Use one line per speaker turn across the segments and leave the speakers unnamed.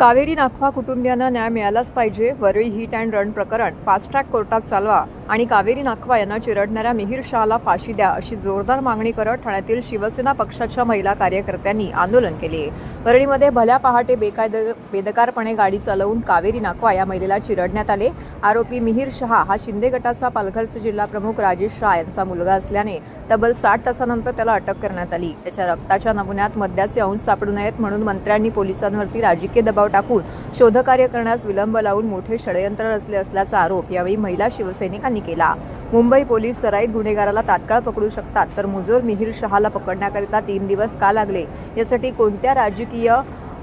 कावेरी नाखवा कुटुंबियांना न्याय मिळालाच पाहिजे. वरळी हिट अँड रन प्रकरण फास्ट ट्रॅक कोर्टात चालवा आणि कावेरी नाखवा यांना चिरडणाऱ्या मिहिर शहाला फाशी द्या अशी जोरदार मागणी करत ठाण्यातील शिवसेना पक्षाच्या महिला कार्यकर्त्यांनी आंदोलन केले. वरळीमध्ये भल्या पहाटे बेदकारपणे गाडी चालवून कावेरी नाखवा या महिलेला चिरडण्यात आले. आरोपी मिहिर शहा हा शिंदे गटाचा पालघरचे जिल्हा प्रमुख राजेश शहा यांचा मुलगा असल्याने तब्बल 60 तासानंतर त्याला अटक करण्यात आली. त्याच्या रक्ताच्या नमुन्यात मद्याचे अंश सापडू नयेत म्हणून मंत्र्यांनी पोलिसांवरती राजकीय दबाव टाकून शोधकार्य करण्यास विलंब लावून मोठे षडयंत्र रचले असल्याचा आरोप यावेळी महिला शिवसैनिकांनी केला. मुंबई पोलीस सराईत गुन्हेगाराला तात्काळ पकडू शकतात, तर मुजोर मिहिर शहाला पकडण्याकरिता 3 दिवस का लागले? यासाठी कोणत्या राजकीय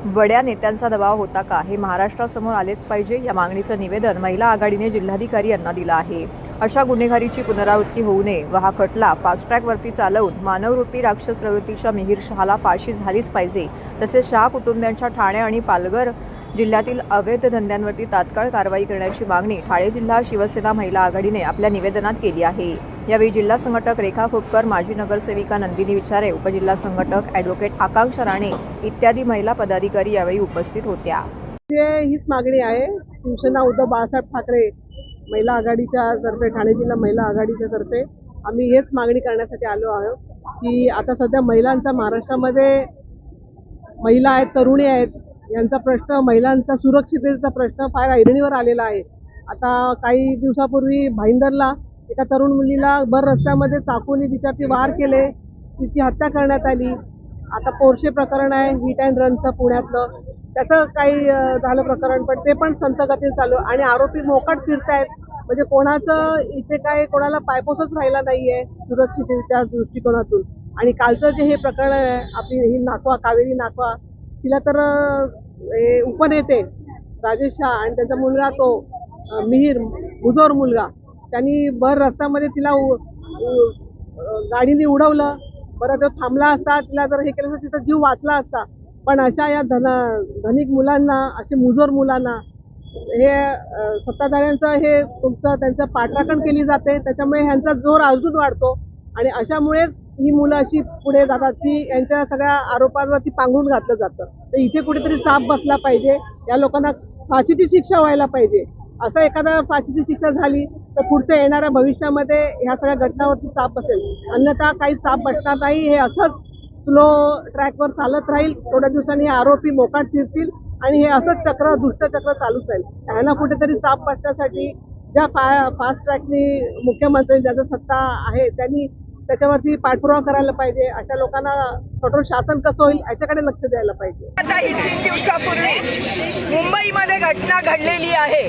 बड्या नेत्यांचा दबाव होता का, हे महाराष्ट्रासमोर आलेच पाहिजे. या मागणीचं निवेदन महिला आघाडीने जिल्हाधिकारी यांना दिलं आहे. अशा गुन्हेगारीची पुनरावृत्ती होऊ नये व हा खटला फास्ट ट्रॅकवरती चालवून मानवरूपी राक्षस प्रवृत्तीच्या मिहिर शहाला फाशी झालीच पाहिजे. तसेच शहा कुटुंबियांच्या ठाणे आणि पालघर जिल्ह्यातील अवैध धंद्यांवरती तात्काळ कारवाई करण्याची मागणी ठाणे जिल्हा शिवसेना महिला आघाडीने आपल्या निवेदनात केली आहे. यावेळी जिल्हा संघटक रेखा खोपकर, माजी नगरसेविका नंदिनी विचारे, उपजिल्हा संघटक ॲडव्होकेट आकांक्षा राणे इत्यादी महिला पदाधिकारी यावेळी उपस्थित होत्या.
हीच मागणी आहे. शिवसेना उद्धव बाळासाहेब ठाकरे महिला आघाडीच्या तर्फे, ठाणे जिल्हा महिला आघाडीच्या तर्फे आम्ही हेच मागणी करण्यासाठी आलो आहोत की आता सध्या महिलांचा महाराष्ट्रामध्ये महिला आहेत, तरुणी आहेत, यांचा प्रश्न, महिलांचा सुरक्षिततेचा प्रश्न फार ऐरणीवर आलेला आहे. आता काही दिवसापूर्वी भाईंदरला एका तरुण मुलीला भर रस्त्यामध्ये चाकूने तिच्यावरती वार केले, तिची हत्या करण्यात आली. आता पोर्शे प्रकरण आहे हिट अँड रनचं पुण्यातलं, त्याचं काही झालं प्रकरण, पण ते पण संथ गतीने चालू आणि आरोपी मोकाट फिरतायत. म्हणजे कोणाचं इथे काय कोणाला पायपोसच राहिला नाहीये सुरक्षिततेच्या दृष्टिकोनातून. आणि कालचं जे हे प्रकरण आहे, आपली ही नाखवा, कावेरी नाखवा, तिला तर उपनेते राजेश शहा आणि त्याचा मुलगा तो मिहिर, मुजोर मुलगा, त्यांनी भर रस्त्यामध्ये तिला गाडीने उडवलं. बरं तो थांबला असता, तिला जर हे केलं तर तिचा जीव वाचला असता. पण अशा या धनिक मुलांना, असे मुजोर मुलांना हे सत्ताधाऱ्यांचं हे त्यांचं पाठराखण केली जाते. त्याच्यामुळे ह्यांचा जोर अजून वाढतो आणि अशामुळेच ही मुलं अशी पुढे जातात की यांच्या सगळ्या आरोपांवरती पांघरून घातलं जातं. तर इथे कुठेतरी चाप बसला पाहिजे. या लोकांना फाशीची शिक्षा व्हायला पाहिजे. असं एखादा फाशीची शिक्षा झाली तर पुढच्या येणाऱ्या भविष्यामध्ये ह्या सगळ्या घटनांवरती चाप बसेल. अन्यथा काही चाप बसणार नाही. हे असंच स्लो ट्रॅकवर चालत राहील. थोड्या दिवसांनी हे आरोपी मोकाट फिरतील आणि हे असंच चक्र, दुष्टचक्र चालूच राहील. त्यांना कुठेतरी चाप बसण्यासाठी ज्या फास्ट ट्रॅकनी मुख्यमंत्री, ज्याचं सत्ता आहे, त्यांनी त्याच्यावरती पाठपुरावा करायला पाहिजे. अशा लोकांना कठोर शासन कसं होईल याच्याकडे लक्ष द्यायला पाहिजे.
आता ही 3 दिवसापूर्वी मुंबईमध्ये घटना घडलेली आहे.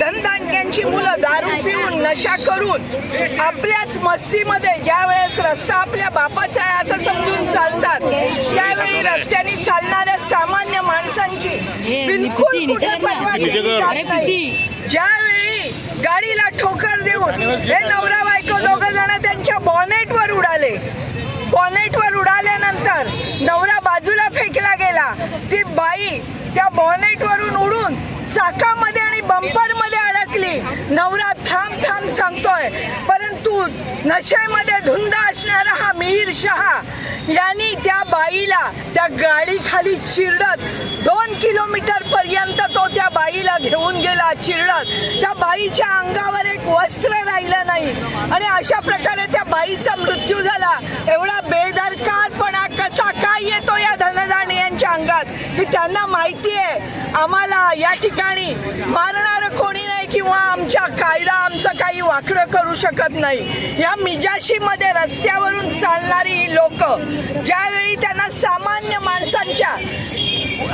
धनदांडग्यांची मुलं दारू पिऊन, नशा करून आपल्याच मस्तीमध्ये ज्या वेळेस रस्ता आपल्या बापाचा आहे असं समजून चालतात, त्यावेळी रस्त्याने चालणाऱ्या सामान्य माणसांची बिलकुल कुठे पर्वा केली जात नाही. ज्यावेळी गाडीला ठोकर देऊन हे नवरा बायको दोघं जण त्यांच्या बॉनेटवर उडाले. बॉनेटवर उडाल्यानंतर नवरा बाजूला फेकला गेला. ती बाई त्या बॉनेटवरून उडून चाकामध्ये आणि बंपरमध्ये अडकली. नवरा थांब थांब सांगतोय, परंतु नशेमध्ये धुंद असणारा हा मिहिर शहा यांनी त्या बाईला त्या गाडीखाली चिरडत 2 किलोमीटर पर्यंत तो त्या बाईला घेऊन गेला चिरडत. त्या बाईच्या अंगावर एक वस्त्र राहिलं नाही आणि अशा प्रकारे त्या बाईचा मृत्यू झाला. एवढा बेदरकारपणा कसा काय येतो या धनदांड यांच्या अंगात की त्यांना माहिती आहे आम्हाला या ठिकाणी मारणारं कोणी नाही किंवा आमच्या कायदा आमचं काही वाकडं करू शकत नाही. या मिजाशीमध्ये रस्त्यावरून चालणारी ही लोक, ज्यावेळी त्यांना सामान्य माणसांच्या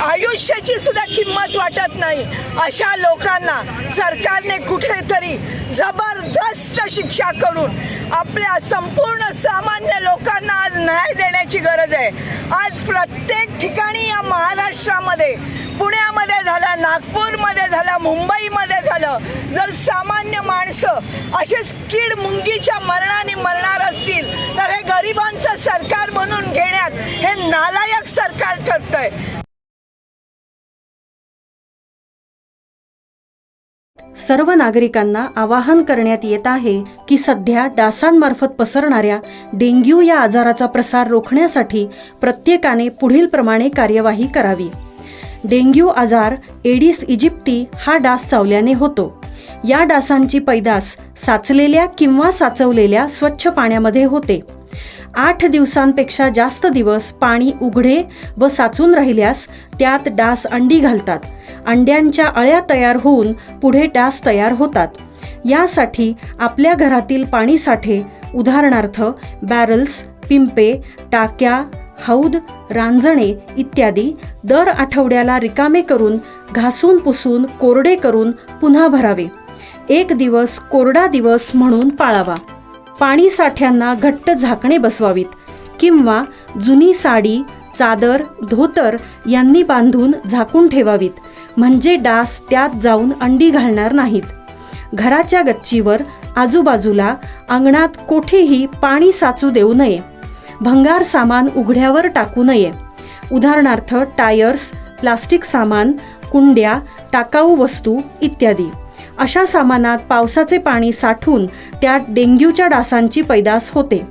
आयुष्याची सुद्धा किंमत वाटत नाही, अशा लोकांना सरकारने कुठेतरी जबरदस्त शिक्षा करून आपल्या संपूर्ण सामान्य लोकांना आज न्याय देण्याची गरज आहे. आज प्रत्येक ठिकाणी या महाराष्ट्रामध्ये, पुण्यामध्ये झालं, नागपूरमध्ये झालं, मुंबईमध्ये झालं, जर सामान्य माणसं असेच कीड मुंगीच्या मरणाने मरणार असतील तर हे गरिबांचं सरकार म्हणून घेण्यात हे नालायक सरकार ठरतंय.
सर्व नागरिकांना आवाहन करण्यात येत आहे की सध्या डासांमार्फत पसरणाऱ्या डेंग्यू या आजाराचा प्रसार रोखण्यासाठी प्रत्येकाने पुढील प्रमाणे कार्यवाही करावी. डेंग्यू आजार एडिस इजिप्ती हा डास चावल्याने होतो. या डासांची पैदास साचलेल्या किंवा साचवलेल्या स्वच्छ पाण्यामध्ये होते. 8 दिवसांपेक्षा जास्त दिवस पाणी उघडे व साचून राहिल्यास त्यात डास अंडी घालतात. अंड्यांच्या अळ्या तयार होऊन पुढे डास तयार होतात. यासाठी आपल्या घरातील पाणी साठे उदाहरणार्थ बॅरल्स, पिंपे, टाक्या, हौद, रांजणे इत्यादी दर आठवड्याला रिकामे करून घासून पुसून कोरडे करून पुन्हा भरावे. 1 दिवस कोरडा दिवस म्हणून पाळावा. पाणी साठ्यांना घट्ट झाकणे बसवावीत किंवा जुनी साडी, चादर, धोतर यांनी बांधून झाकून ठेवावीत, म्हणजे डास त्यात जाऊन अंडी घालणार नाहीत. घराच्या गच्चीवर, आजूबाजूला, अंगणात कोठेही पाणी साचू देऊ नये. भंगार सामान उघड्यावर टाकू नये. उदाहरणार्थ टायर्स, प्लास्टिक सामान, कुंड्या, टाकाऊ वस्तू इत्यादी. अशा सामानात पावसाचे पाणी साठून त्यात डेंग्यूच्या डासांची पैदास होते.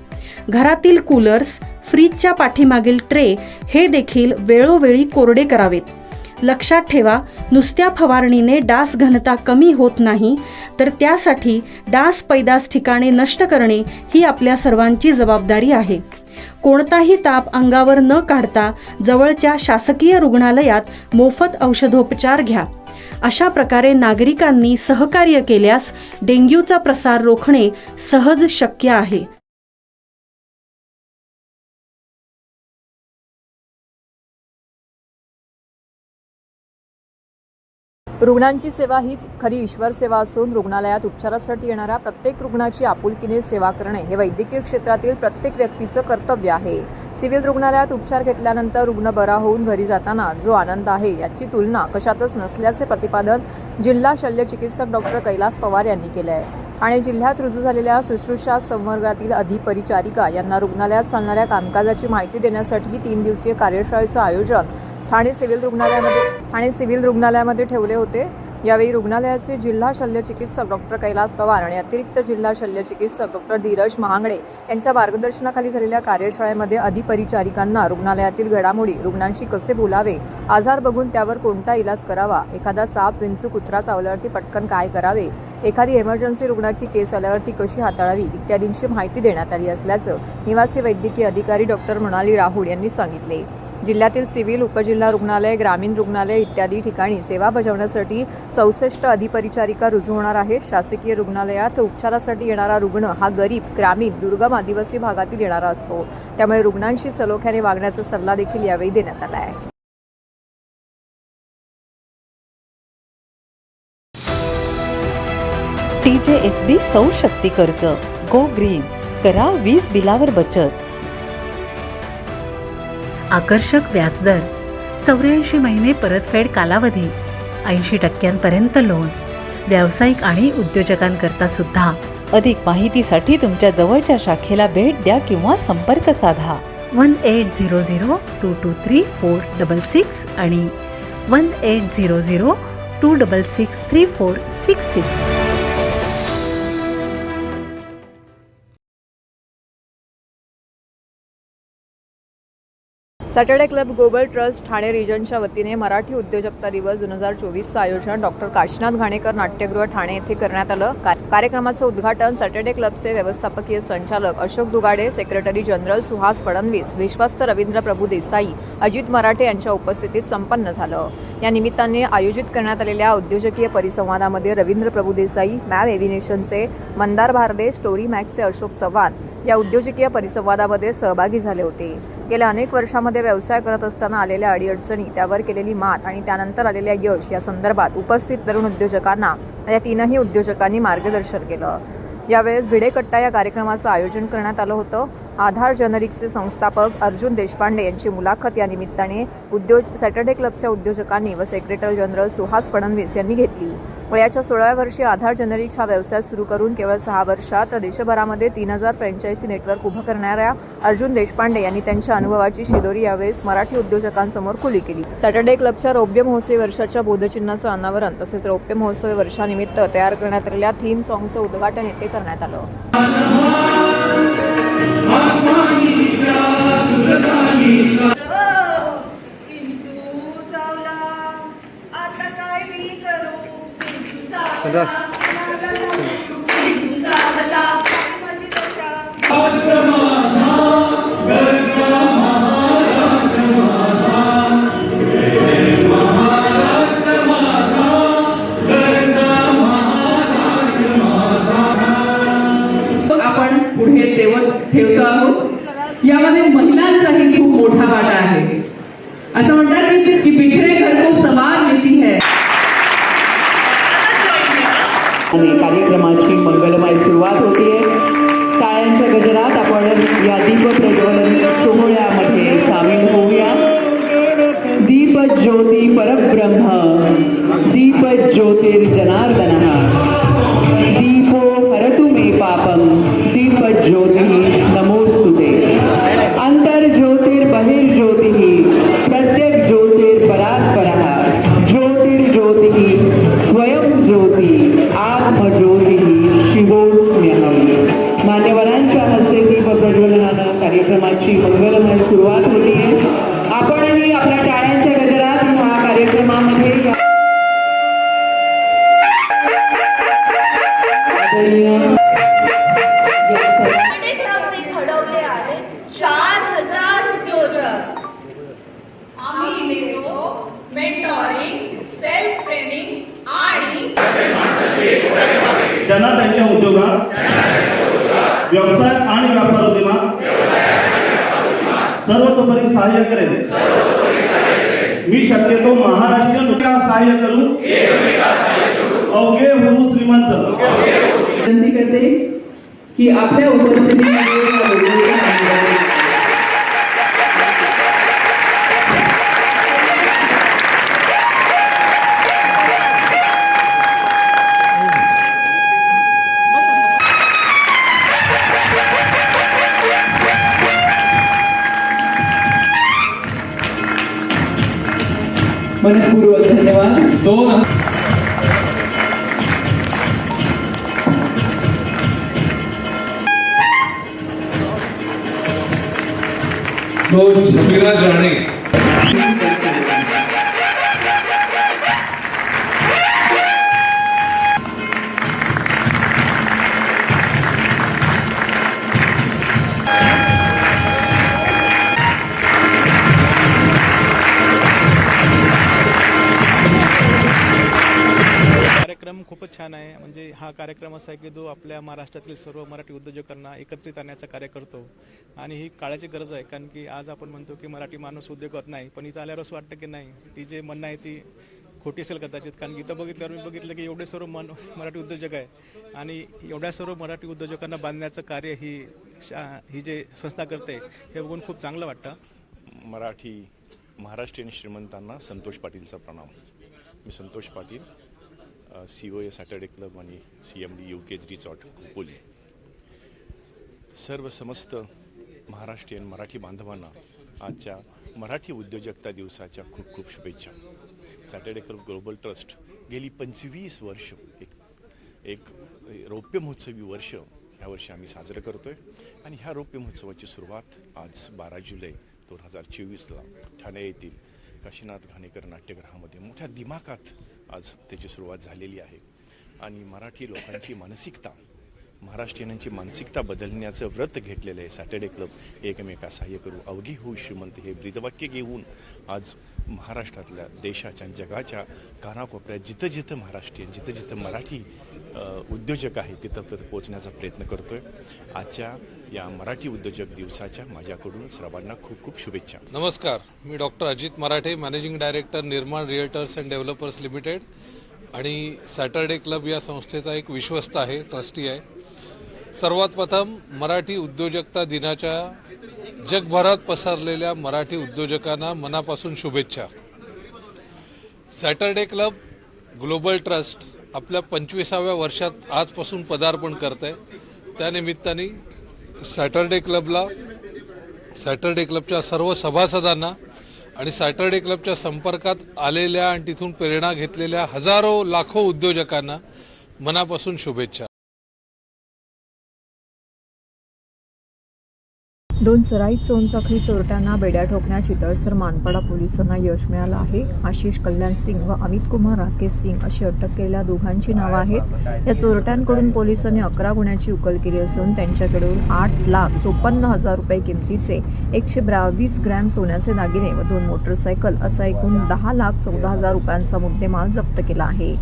घरातील कूलर्स, फ्रीजच्या पाठीमागील ट्रे हे देखील वेळोवेळी कोरडे करावेत. लक्षात ठेवा, नुसत्या फवारणीने डास घनता कमी होत नाही, तर त्यासाठी डास पैदास ठिकाणे नष्ट करणे ही आपल्या सर्वांची जबाबदारी आहे. कोणताही ताप अंगावर न काढता जवळच्या शासकीय रुग्णालयात मोफत औषधोपचार घ्या. अशा प्रकारे नागरिकांनी सहकार्य केल्यास डेंग्यूचा प्रसार रोखणे सहज शक्य आहे.
रुग्णांची सेवा हीच खरी ईश्वर सेवा असून रुग्णालयात उपचारासाठी येणाऱ्या प्रत्येक रुग्णाची आपुलकीने सेवा करणे हे वैद्यकीय क्षेत्रातील प्रत्येक व्यक्तीचं कर्तव्य आहे. सिव्हिल रुग्णालयात उपचार घेतल्यानंतर रुग्ण बरा होऊन घरी जाताना जो आनंद आहे याची तुलना कशातच नसल्याचे प्रतिपादन जिल्हा शल्य चिकित्सक डॉक्टर कैलास पवार यांनी केले आहे. ठाणे जिल्ह्यात रुजू झालेल्या शुश्रूषा संवर्गातील अधिपरिचारिका यांना रुग्णालयात चालणाऱ्या कामकाजाची माहिती देण्यासाठी 3 दिवसीय कार्यशाळेचं आयोजन ठाणे सिव्हिल रुग्णालयामध्ये ठेवले होते. यावेळी रुग्णालयाचे जिल्हा शल्य चिकित्सक डॉक्टर कैलास पवार आणि अतिरिक्त जिल्हा शल्य चिकित्सक डॉक्टर धीरज महांगडे यांच्या मार्गदर्शनाखाली झालेल्या कार्यशाळेमध्ये अधिपरिचारिकांना रुग्णालयातील घडामोडी, रुग्णांशी कसे बोलावे, आजार बघून त्यावर कोणता इलाज करावा, एखादा साप, विंचू, कुत्रा चावल्यावरती पटकन काय करावे, एखादी इमर्जन्सी रुग्णाची केस आल्यावरती कशी हाताळावी इत्यादींची माहिती देण्यात आली असल्याचं निवासी वैद्यकीय अधिकारी डॉक्टर मृणाली राहुल यांनी सांगितले. जिल्ह्यातील सिव्हिल, उपजिल्हा रुग्णालय, ग्रामीण रुग्णालय इत्यादी ठिकाणी सेवा बजावण्यासाठी 64 अधिपरिचारिका रुजू होणार आहेत. शासकीय रुग्णालयात उपचारासाठी येणारा रुग्ण हा गरीब, ग्रामीण, दुर्गम, आदिवासी भागातील येणारा असतो. त्यामुळे रुग्णांशी सलोख्याने वागण्याचा सल्ला देखील यावेळी देण्यात आला आहे.
TJSB सौर शक्ती कर्ज, गो ग्रीन, करा वीज बिलावर बचत.
आकर्षक व्याजदर, 84 महिने परतफेड कालावधी, 80% लोन, व्यावसायिक आणि उद्योजकांकरता सुद्धा.
अधिक माहितीसाठी तुमच्या जवळच्या शाखेला भेट द्या किंवा संपर्क साधा.
1800-223-466 आणि 1800-266-3466.
Saturday club global trust Thane रिजनच्या वतीने मराठी उद्योजकता दिवस 2024चं आयोजन डॉक्टर काशीनाथ घाणेकर नाट्यगृह ठाणे येथे करण्यात आलं. कार्यक्रमाचं उद्घाटन सॅटर्डे क्लबचे व्यवस्थापकीय संचालक अशोक दुगाडे, सेक्रेटरी जनरल सुहास फडणवीस, विश्वस्त रवींद्र प्रभू देसाई, अजित मराठे यांच्या उपस्थितीत संपन्न झालं. या निमित्ताने आयोजित करण्यात आलेल्या उद्योजकीय परिसंवादामध्ये रवींद्र प्रभू देसाई, मॅम एव्हिनेशनचे मंदार भारदे, स्टोरी मॅक्सचे अशोक चव्हाण या उद्योजकीय परिसंवादामध्ये सहभागी झाले होते. गेल्या अनेक वर्षांमध्ये व्यवसाय करत असताना आलेल्या अडीअडचणी, त्यावर केलेली मात आणि त्यानंतर आलेल्या यश या संदर्भात उपस्थित तरुण उद्योजकांना या 3ही उद्योजकांनी मार्गदर्शन केलं. यावेळेस भिडेकट्टा या कार्यक्रमाचं आयोजन करण्यात आलं होतं. आधार जेनरिक्सचे संस्थापक अर्जुन देशपांडे यांची मुलाखत या निमित्ताने सॅटर्डे क्लबच्या उद्योजकांनी व सेक्रेटरी जनरल सुहास फडणवीस यांनी घेतली. वयाच्या 16व्या वर्षी आधार जेनरिक्स हा व्यवसाय सुरू करून केवळ 6 वर्षात देशभरामध्ये 3000 फ्रँचायझी नेटवर्क उभं करणाऱ्या अर्जुन देशपांडे यांनी त्यांच्या अनुभवाची शिदोरी यावेळेस मराठी उद्योजकांसमोर खुली केली. सॅटर्डे क्लबच्या रौप्य महोत्सवी वर्षाच्या बोधचिन्हाचं अनावरण तसेच रौप्य महोत्सवी वर्षानिमित्त तयार करण्यात आलेल्या थीम सॉंगचं उद्घाटन येथे करण्यात आलं.
चावला
महिलांचाही खूप मोठा वाटा आहे. असं म्हणतात की बिखरे घर को सवार लेती है.
कार्यक्रमाची मंगलमय सुरुवात होतीये. टाळ्यांच्या गजरात आपण या दीप प्रज्वलन सोहळ्यामध्ये सामील होऊया. दीप ज्योती परब्रह्म, दीप ज्योतिर्जनार्दनः, दीपो हरतु मे पापम, दीप ज्योतिः नमोस्तुते. अंतर्ज्योतिर्बहिर्ज्योतिः, प्रत्येक ज्योतिर्परात्परः, ज्योतिर्ज्योतिः स्वयं ज्योति, आत्मज्योतिः शिवोऽस्म्यहम्. मान्यवरांच्या हस्ते दीप प्रज्वलनानं कार्यक्रमाची मंगलमय सुरुवात होतीये. आपणही आपल्या टाळ्यांच्या गजरात हा कार्यक्रमामध्ये
घडवले आहे 4000 उद्योजक. आम्ही देतो मेंटॉरिंग, सेल्फ ट्रेनिंग आणि
त्यांना त्यांच्या उद्योगात, व्यवसाय आणि व्यापार उद्यमात सर्वतोपरी सहाय्य करेल. मी शक्यतो महाराष्ट्रीयन विकास सहाय्य करू, अवघे होऊ श्रीमंत.
विनंती करते की आपल्या उपस्थितीमध्ये मनपूर्वक धन्यवाद.
झमीरा जाने
कार्यक्रम खूपच छान आहे. म्हणजे हा कार्यक्रम असा आहे की जो आपल्या महाराष्ट्रातील सर्व मराठी उद्योजकांना एकत्रित आणण्याचं कार्य करतो आणि ही काळाची गरज आहे. कारण की आज आपण म्हणतो की मराठी माणूस उद्योगात नाही, पण इथं आल्यावर असं वाटतं की नाही, ती जे म्हणणं आहे ती खोटी असेल कदाचित. कारण की इथं बघितल्यावर मी बघितलं की एवढे सर्व मराठी उद्योजक आहे आणि एवढ्या सर्व मराठी उद्योजकांना बांधण्याचं कार्य ही जे संस्था करते हे बघून खूप चांगलं वाटतं.
मराठी महाराष्ट्रीयन श्रीमंतांना संतोष पाटीलचा प्रणाम. मी Santosh Patil, COA Saturday club आणि CMD UKG रिसॉर्ट खोपोली. सर्व समस्त महाराष्ट्रीयन मराठी बांधवांना आजच्या मराठी उद्योजकता दिवसाच्या खूप खूप शुभेच्छा. सॅटर्डे क्लब ग्लोबल ट्रस्ट गेली 25 वर्ष एक रौप्य महोत्सवी वर्ष ह्या वर्षी आम्ही साजरं करतो आहे. आणि ह्या रौप्य महोत्सवाची सुरुवात आज 12 जुलै 2024ला ठाणे येथील काशीनाथ घाणेकर नाट्यगृहामध्ये मोठ्या दिमाखात आज त्याची सुरुवात झालेली आहे. आणि मराठी लोकांची मानसिकता, महाराष्ट्रीयांची मानसिकता बदलण्याचं व्रत घेतलेलं आहे सॅटर्डे क्लब. एकमेका सहाय्य करू, अवघी होऊ श्रीमंत हे ब्रीदवाक्य घेऊन आज महाराष्ट्रातल्या, देशाच्या, जगाच्या कानाकोपऱ्यात जिथं जिथं महाराष्ट्रीयन, जिथं जिथं मराठी उद्योजक आहे तिथं तिथं पोहोचण्याचा प्रयत्न करतोय. आजच्या या मराठी उद्योजक दिवसाच्या माझ्याकडून सर्वांना खूप खूप शुभेच्छा.
नमस्कार, मी डॉक्टर अजित मराठे, मॅनेजिंग डायरेक्टर निर्माण रिअल्टर्स अँड डेव्हलपर्स लिमिटेड आणि सॅटर्डे क्लब या संस्थेचा एक विश्वस्त आहे, ट्रस्टी आहे. सर्वात प्रथम मराठी उद्योजकता दिनाच्या जगभरात पसरलेल्या मराठी उद्योजकांना मनापासून शुभेच्छा. सॅटर्डे क्लब ग्लोबल ट्रस्ट आपल्या 25व्या वर्षात आजपासून पदार्पण करत आहे. त्यानिमित्ताने सॅटर्डे क्लबच्या सर्व सभासदांना आणि सॅटर्डे क्लबच्या संपर्कात आलेल्या आणि तिथून प्रेरणा घेतलेल्या हजारो लाखो उद्योजकांना मनापासून शुभेच्छा.
2 सराईत सोनसाखळी चोरट्यांना बेड्या ठोकण्याची तळसर मानपाडा पोलिसांना यश मिळालं आहे. आशिष कल्याण सिंग व अमित कुमार राकेश सिंग अशी अटक केलेल्या दोघांची नावं आहेत. या चोरट्यांकडून पोलिसांनी 11 गुन्ह्याची उकल केली असून त्यांच्याकडून 8,54,000 रुपये किमतीचे 122 ग्रॅम सोन्याचे दागिने व 2 मोटरसायकल असा एकूण 10,14,000 रुपयांचा मुद्देमाल जप्त केला आहे.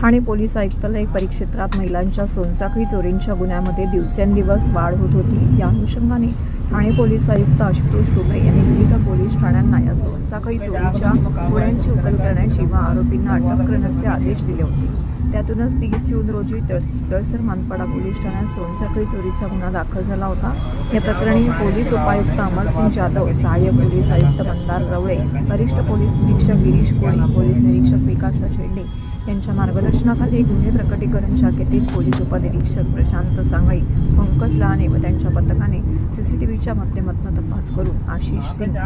ठाणे पोलीस आयुक्तालय परिक्षेत्रात महिलांच्या सोनसाखळी चोरींच्या गुन्ह्यामध्ये दिवसेंदिवस वाढ होत होती. या अनुषंगाने ठाणे पोलीस आयुक्त आशुतोष डोबळे यांनी विविध पोलीस ठाण्यांना या सोनसाखळी चोरीच्या गुन्ह्यांची उकल करण्याची व आरोपींना अटक करण्याचे आदेश दिले होते. त्यातूनच 30 जून रोजी तळसर मानपाडा पोलीस ठाण्यात सोनसाखळी चोरीचा गुन्हा दाखल झाला होता. या प्रकरणी पोलीस उपायुक्त अमरसिंग जाधव, सहाय्यक पोलीस आयुक्त मंदार रवळे, वरिष्ठ पोलीस निरीक्षक गिरीश कोळी, पोलीस निरीक्षक विकास शेंडे यांच्या मार्गदर्शनाखाली गुन्हे प्रकटीकरण शाखेतील पोलीस उपनिरीक्षक प्रशांत सांगळी, पंकज लहाने व त्यांच्या पथकाने सीसीटीव्हीच्या माध्यमातून तपास करून आशिष सिंग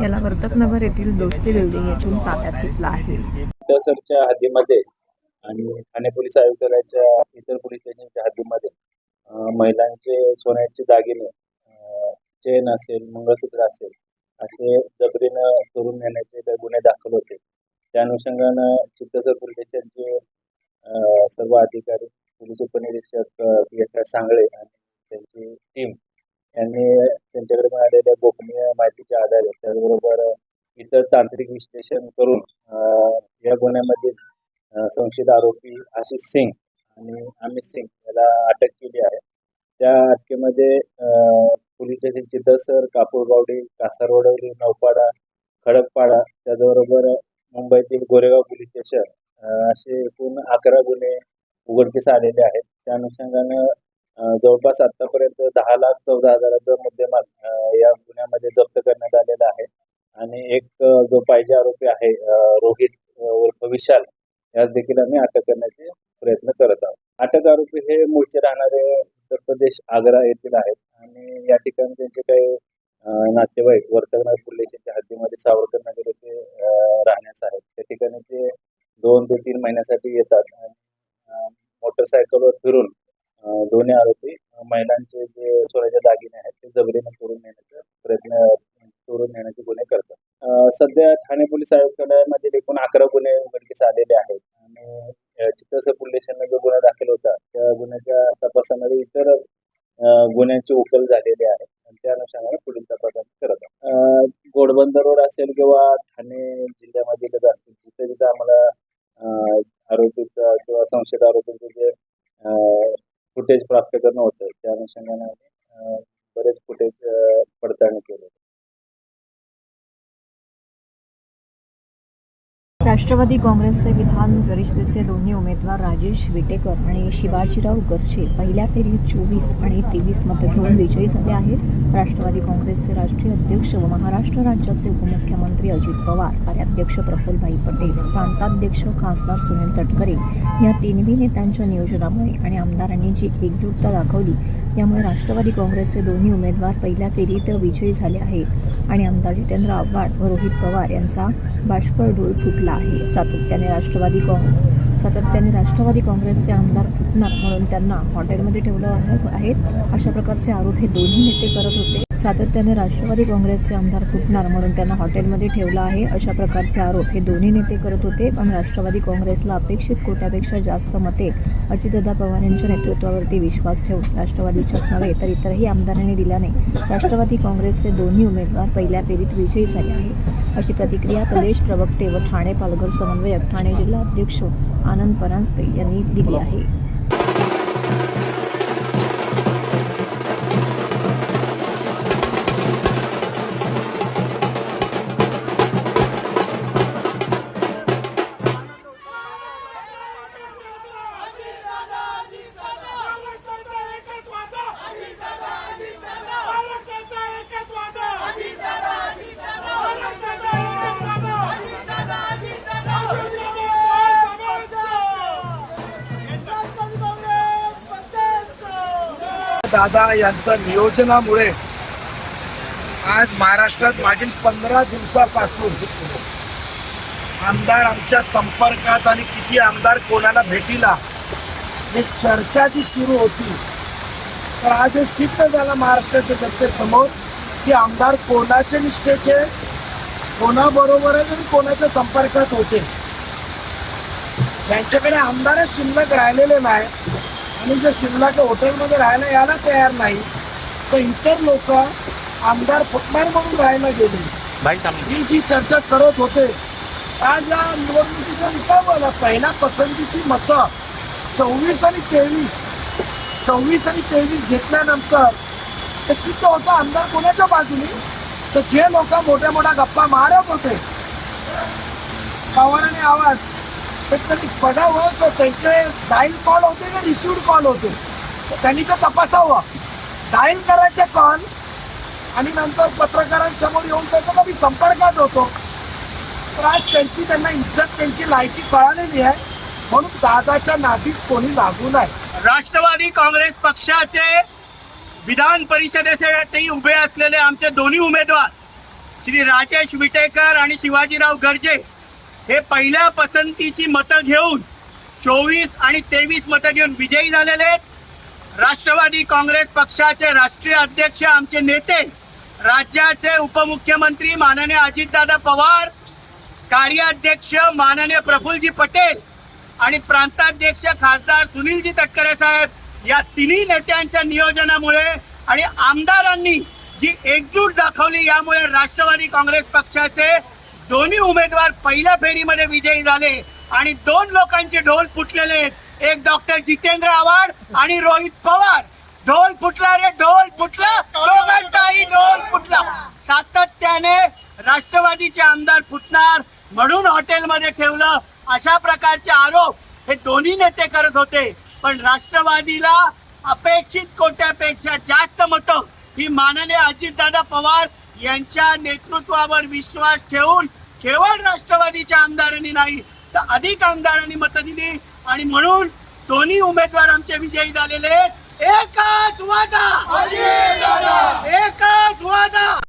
याला वर्तकनगर येथील दोस्ती बिल्डिंग येथून ताब्यात घेतला आहे.
सरच्या हद्दीमध्ये आणि ठाणे पोलीस आयुक्तालयाच्या इतर पोलीस स्टेशनच्या हद्दीमध्ये महिलांचे सोन्याचे दागिने, चेन असेल, मंगळसूत्र असेल असे जबरीनं चोरून नेण्याचे गुन्हे दाखल होते. त्या अनुषंगानं चित्तसर पोलीस स्टेशनचे सर्व अधिकारी, पोलीस उपनिरीक्षक PSI सांगळे आणि त्यांची टीम यांनी त्यांच्याकडे मिळालेल्या गोपनीय माहितीच्या आधारे त्याचबरोबर इतर तांत्रिक विश्लेषण करून या गुन्ह्यामध्ये संशयित आरोपी आशिष सिंग आणि अमित सिंग याला अटक केली आहे. त्या अटकेमध्ये पोलीस स्टेशन चित्तसर, कापूरबावडी, कासारवडवली, नौपाडा, खडकपाडा त्याचबरोबर मुंबईतील गोरेगाव पोलीस स्टेशन असे एकूण 11 गुन्हे उघडकीस आलेले आहेत. त्या अनुषंगानं जवळपास आतापर्यंत 10,14,000चा मुद्देमाल या गुन्ह्यामध्ये जप्त करण्यात आलेला आहे आणि एक जो पाहिजे आरोपी आहे रोहित उर्फ विशाल यास देखील आम्ही अटक करण्याचे प्रयत्न करत आहोत. अटक आरोपी हे मूळचे राहणारे उत्तर प्रदेश आग्रा येथील आहेत आणि या ठिकाणी त्यांचे काही नातेवाईक वर्तकनगर पोलीस स्टेशनच्या हद्दीमध्ये सावरकर नगर येथे राहण्यास आहेत. त्या ठिकाणी ते 2 ते 3 महिन्यासाठी येतात आणि मोटरसायकलवर फिरून दोन्ही आरोपी महिलांचे जे सोन्याचे दागिने आहेत ते जबरीने चोरून नेण्याचे गुन्हे करतात. सध्या ठाणे पोलीस आयुक्तालयामध्ये एकूण 11 गुन्हे उघडकीस आलेले आहेत आणि चित्तसर पोलीस स्टेशनला जो गुन्हा दाखल होता त्या गुन्ह्याच्या तपासामध्ये इतर गुन्ह्यांची उकल झालेली आहे आणि त्या अनुषंगाने पुढील तपास करत आहोत. घोडबंदर रोड असेल किंवा ठाणे जिल्ह्यामधील असतील जिथे जिथे आम्हाला आरोपीचा किंवा संशयित आरोपीचे जे फुटेज प्राप्त करणं होतं त्या अनुषंगाने बरेच फुटेज पडताळणी केले.
राष्ट्रवादी काँग्रेसचे विधान परिषदेचे दोन्ही उमेदवार राजेश विटेकर आणि शिवाजीराव गर्जे पहिल्या फेरीत 24 आणि 23 मतं घेऊन विजयी झाले आहेत. राष्ट्रवादी काँग्रेसचे राष्ट्रीय अध्यक्ष व महाराष्ट्र राज्याचे उपमुख्यमंत्री अजित पवार, कार्याध्यक्ष प्रफुल्लभाई पटेल, प्रांताध्यक्ष खासदार सुनील तटकरे या तिन्ही नेत्यांच्या नियोजनामुळे आणि आमदारांनी जी एकजुटता दाखवली त्यामुळे राष्ट्रवादी काँग्रेसचे दोन्ही उमेदवार पहिल्या फेरीत विजयी झाले आहेत आणि आमदार जितेंद्र आव्हाड व रोहित पवार यांचा बाष्पळ ढोल फुटला आहे. सातत्याने राष्ट्रवादी काँग्रेसचे आमदार फुटणार म्हणून त्यांना हॉटेलमध्ये ठेवलं आहे अशा प्रकारचे आरोप हे दोन्ही नेते करत होते. सातत्याने राष्ट्रवादी काँग्रेसचे आमदार फुटणार म्हणून त्यांना हॉटेलमध्ये ठेवलं आहे अशा प्रकारचे आरोप हे दोन्ही नेते करत होते. पण राष्ट्रवादी काँग्रेसला अपेक्षित कोट्यापेक्षा जास्त मते अजितदादा पवार यांच्या नेतृत्वावरती विश्वास ठेवून राष्ट्रवादीच्याच नव्हे तर इतरही आमदारांनी दिल्याने राष्ट्रवादी काँग्रेसचे दोन्ही उमेदवार पहिल्या फेरीत विजयी झाले आहेत अशी प्रतिक्रिया प्रदेश प्रवक्ते व ठाणे पालघर समन्वयक, ठाणे जिल्हा अध्यक्ष आनंद परांजपे यांनी दिली आहे.
दादा यांच्या नियोजनामुळे आज महाराष्ट्रात मागील 15 दिवसापासून आमदार आमच्या संपर्कात आणि किती आमदार कोणाला भेटीला एक चर्चा जी सुरू होती तर आज हे सिद्ध झालं महाराष्ट्राच्या जनतेसमोर की आमदार कोणाचे निष्ठेचे, कोणाबरोबर आणि कोणाच्या संपर्कात होते. ज्यांच्याकडे आमदारच शिल्लक राहिलेले नाही आणि जे शिल्लक हॉटेलमध्ये राहायला यायला तयार नाही तर इतर लोक आमदार फुटणार म्हणून राहायला गेले. ही जी चर्चा करत होते आज या निवडणुकीच्या निकालाला पहिल्या पसंतीची मतं 24 आणि 23 घेतल्यानंतर ते सिद्ध होतं आमदार कोणाच्या बाजूने. तर जे लोक मोठ्या मोठ्या गप्पा मारत होते पवारांनी आवाज, तर कधी बघावं तर त्यांचे डायल कॉल होते का रिसिव्ड कॉल होते, तर त्यांनी ते तपासावं. डायल करायचे कॉल आणि नंतर पत्रकारांसमोर येऊन त्याचा कधी संपर्कात होतो. तर आज त्यांना इज्जत, त्यांची लायकी कळालेली आहे, म्हणून दादाच्या नादीत कोणी लागू नये.
राष्ट्रवादी काँग्रेस पक्षाचे विधान परिषदेसाठी उभे असलेले आमचे दोन्ही उमेदवार श्री राजेश विटेकर आणि शिवाजीराव गर्जे हे पहिल्या पसंतीची मतं घेऊन 24 आणि 23 मतं घेऊन विजयी झालेले आहेत. राष्ट्रवादी काँग्रेस पक्षाचे राष्ट्रीय अध्यक्ष आमचे नेते, राज्याचे उपमुख्यमंत्री माननीय अजितदादा पवार, कार्याध्यक्ष माननीय प्रफुल्लजी पटेल आणि प्रांताध्यक्ष खासदार सुनीलजी तटकरे साहेब, या तिन्ही नेत्यांच्या नियोजनामुळे आणि आमदारांनी जी एकजूट दाखवली, यामुळे राष्ट्रवादी काँग्रेस पक्षाचे दोन्ही उमेदवार पहिल्या फेरीमध्ये विजयी झाले आणि 2 लोकांचे ढोल फुटलेले आहेत. एक डॉक्टर जितेंद्र आव्हाड आणि रोहित पवार. ढोल फुटला रे, ढोल फुटला, दोघांचाही ढोल फुटला. सातत्याने राष्ट्रवादीचे आमदार फुटणार म्हणून हॉटेलमध्ये ठेवलं, अशा प्रकारचे आरोप हे दोन्ही नेते करत होते. पण राष्ट्रवादीला अपेक्षित कोट्यापेक्षा जास्त मतं ही माननीय अजितदादा पवार यांच्या नेतृत्वावर विश्वास ठेवून केवळ राष्ट्रवादीच्या आमदारांनी नाही तर अधिक आमदारांनी मतं दिली आणि म्हणून दोन्ही उमेदवार आमचे विजयी झालेले. एकच वादा, एकच वादा.